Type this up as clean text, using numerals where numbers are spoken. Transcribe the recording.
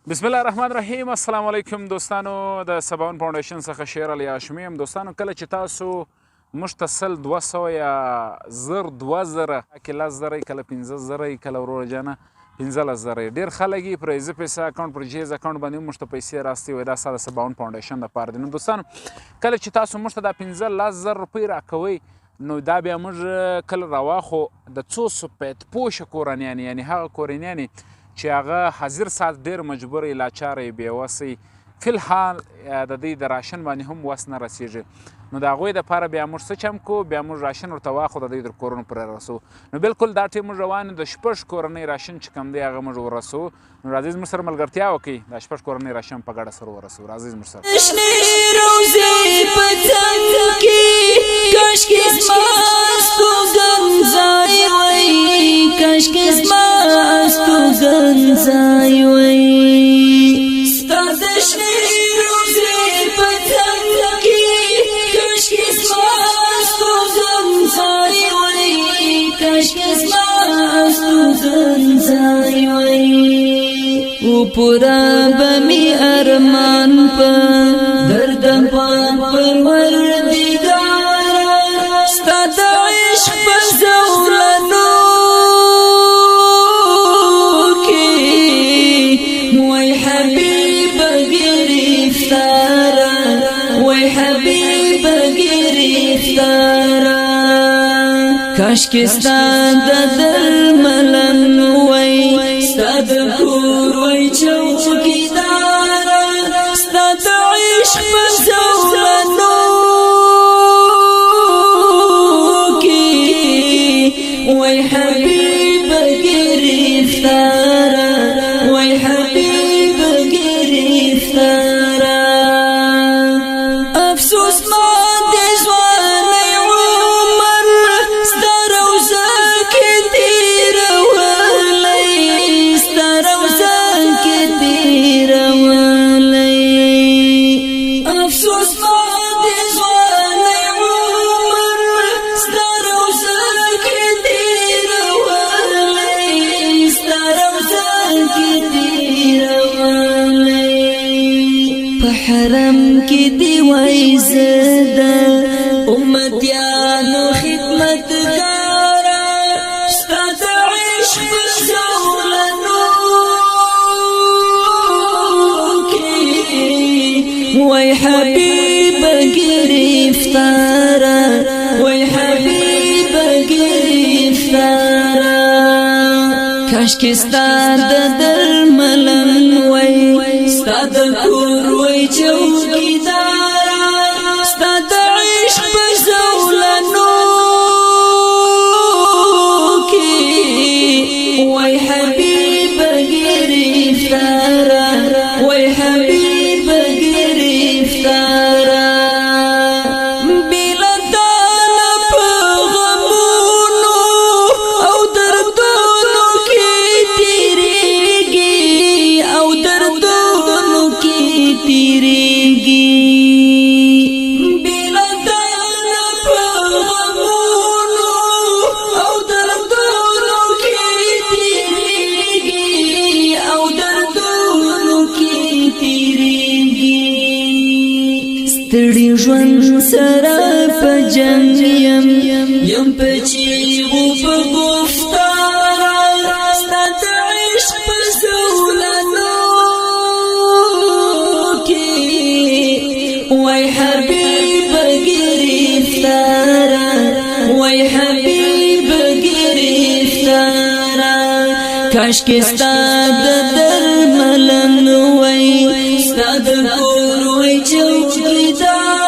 بسم الله الرحمن الرحیم. السلام علیکم دوستانو، د سباون فاونډیشن څخه شیر علي هاشمي یم. دوستانو، کله چې تاسو موږ ته 100 یا 2000 کې 10,000 کله 15,000 کله وروره جانه 15,000 ډېر خلک یې پر ایزه پیسه اکاونټ پر جیز اکاونټ باندې موږ ته پیسې راستي وای. دا ستا د سباون فاونډیشن دپاره دی. نو دوستانو، کله چې تاسو موږ ته دا 15,000 روپۍ راکوئ، نو دا بیا موږ کله راواخو د څو سپید پوشه کورنیانې، یعنې هغه کورنیانې چې هغه حاضر ساعت ډېر مجبور یې لاچاره یې بېوسئ، فی الحال د دوی د راشن باندې هم وس نه رسېږي. نو د هغوی دپاره بیا موږ څه چم کوو، بیا موږ راشن ورته واخلو، د دوی در کورونو پورې رسوو. نو بالکل دا ټیم موږ روان یو، د 6 کورنۍ راشن چې کوم دی هغه موږ ورسوو. نو راځئ زموږ سره ملګرتیا وکړئ، دا 6 کورنۍ راشن په ګډه سره ورسوو. راځئ زموږ سره. شنې روزې په څنګ کې کاشکې زما استوګنځای وای، کاشکې زما استوګنځای وای. ستا د شنې روزې په څنګ کې کاشکې زما استوګنځای وای، کاشکې زما استوګنځای وای. او پورا بمی ارمان پا دردم پان پروردگارا، ستا دا عشق پا زولنو کی وی حبیب گرفتارا، وی حبیب گرفتارا. کاشکی ستا دا درملن وی، ستا دا کور وی چوکیدارا، ستا دا عشق پا زولنو کی وی حبیب گرفتارا، وی حبیب گرفتارا. افسوس ما دی زوانی عمر ستا روزا کی تیرولی، ستا روزا کی تیرولی. افسوس ما دی زوانی عمر ستا روزا کی تیرولی، ستا روزا کی تیرولی. په حرم کې دی وای زده امتیانو خدمتګارا، ستا د عشق په زولنو کې وای حبیب گرفتارا، وای حبیب گرفتارا. کاشکې ستا د درملن وای، ستا د کور وای چوکیدارا، ستا د عشق په زولنو کې وای حبیب گرفتارا، وای حبیب گرفتارا. بلدان په غمونو او دردونو کې تیریږي، او دردونو کې تیریږي. بلدان په غمونو او دردونو کې تیریږي، او دردونو کې تیریږي. ستړي ژوند سره په جنګ یم په چیغو په گفتارا، ستا د عشق په زولنو کې وای حبیب گرفتارا، وای حبیب گرفتارا. کاشکې ستا د درملن وای، ستا د کور وای چوکیدارا،